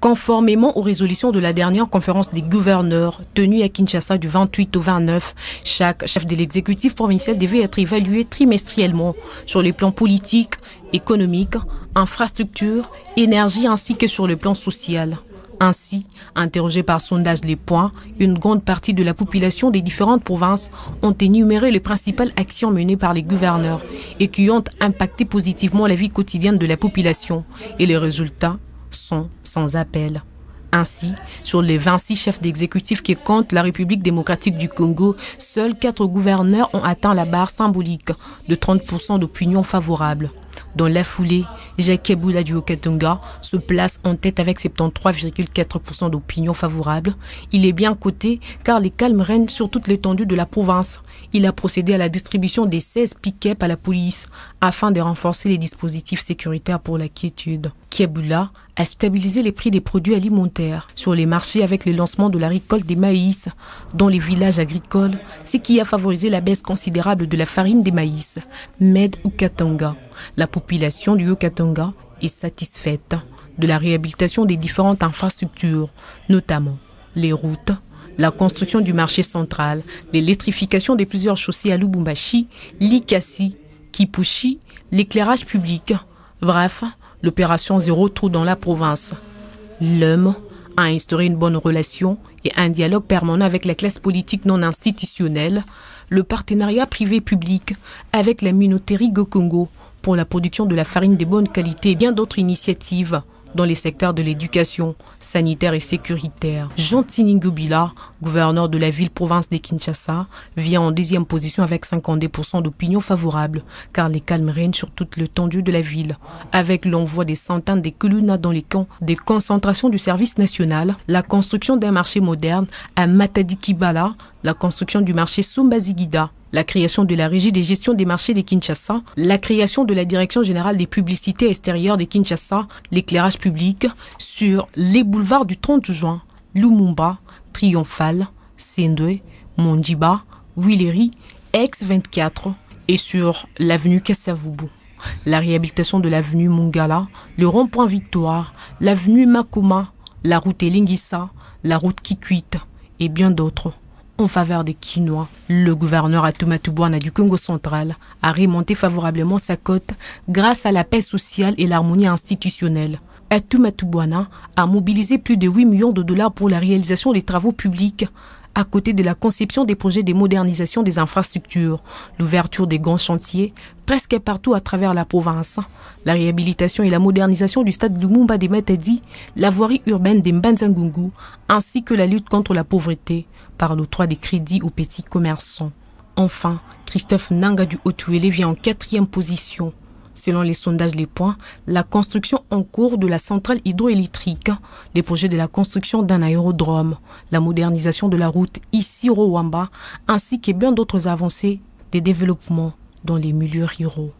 Conformément aux résolutions de la dernière conférence des gouverneurs tenue à Kinshasa du 28 au 29, chaque chef de l'exécutif provincial devait être évalué trimestriellement sur les plans politiques, économiques, infrastructures, énergie ainsi que sur le plan social. Ainsi, interrogé par sondage Les Points, une grande partie de la population des différentes provinces ont énuméré les principales actions menées par les gouverneurs et qui ont impacté positivement la vie quotidienne de la population. Et les résultats sont sans appel. Ainsi, sur les 26 chefs d'exécutif qui comptent la République démocratique du Congo, seuls 4 gouverneurs ont atteint la barre symbolique de 30% d'opinion favorable. Dans la foulée, Jacques Eboula du Haut-Katanga se place en tête avec 73,4% d'opinion favorable. Il est bien coté car les calmes règnent sur toute l'étendue de la province. Il a procédé à la distribution des 16 pick-up à la police afin de renforcer les dispositifs sécuritaires pour la quiétude. Eboula a stabilisé les prix des produits alimentaires sur les marchés avec le lancement de la récolte des maïs dans les villages agricoles, ce qui a favorisé la baisse considérable de la farine des maïs. Med Haut-Katanga. La population du Haut-Katanga est satisfaite de la réhabilitation des différentes infrastructures, notamment les routes, la construction du marché central, l'électrification de plusieurs chaussées à Lubumbashi, Likasi, Kipushi, l'éclairage public. Bref, l'opération Zéro Trou dans la province. L'homme a instauré une bonne relation et un dialogue permanent avec la classe politique non institutionnelle, le partenariat privé-public avec la minoterie Go-Congo pour la production de la farine de bonne qualité et bien d'autres initiatives dans les secteurs de l'éducation, sanitaire et sécuritaire. Jean Tiningubila, gouverneur de la ville-province de Kinshasa, vient en deuxième position avec 52% d'opinion favorable, car les calmes règnent sur toute l'étendue de la ville. Avec l'envoi des centaines de Kuluna dans les camps de concentration du service national, la construction d'un marché moderne à Matadi-Kibala, la construction du marché Sumbazigida, la création de la régie de gestion des marchés de Kinshasa, la création de la direction générale des publicités extérieures de Kinshasa, l'éclairage public sur les boulevards du 30 juin, Lumumba, Triomphal, Sendwe, Mondiba, Willery, X24 et sur l'avenue Kassavubu. La réhabilitation de l'avenue Mungala, le rond-point Victoire, l'avenue Makoma, la route Elingissa, la route Kikwit et bien d'autres. En faveur des Quinois, le gouverneur Atumatubwana du Congo central a remonté favorablement sa cote grâce à la paix sociale et l'harmonie institutionnelle. Atumatubwana a mobilisé plus de 8 millions de dollars pour la réalisation des travaux publics, à côté de la conception des projets de modernisation des infrastructures, l'ouverture des grands chantiers presque partout à travers la province, la réhabilitation et la modernisation du stade Lumumba de Matadi, la voirie urbaine de Mbanzangungu, ainsi que la lutte contre la pauvreté par l'octroi des crédits aux petits commerçants. Enfin, Christophe Nanga du Haut-Tuélé vient en 4e position. Selon les sondages Les Points, la construction en cours de la centrale hydroélectrique, les projets de la construction d'un aérodrome, la modernisation de la route Issiro-Wamba, ainsi que bien d'autres avancées des développements dans les milieux ruraux.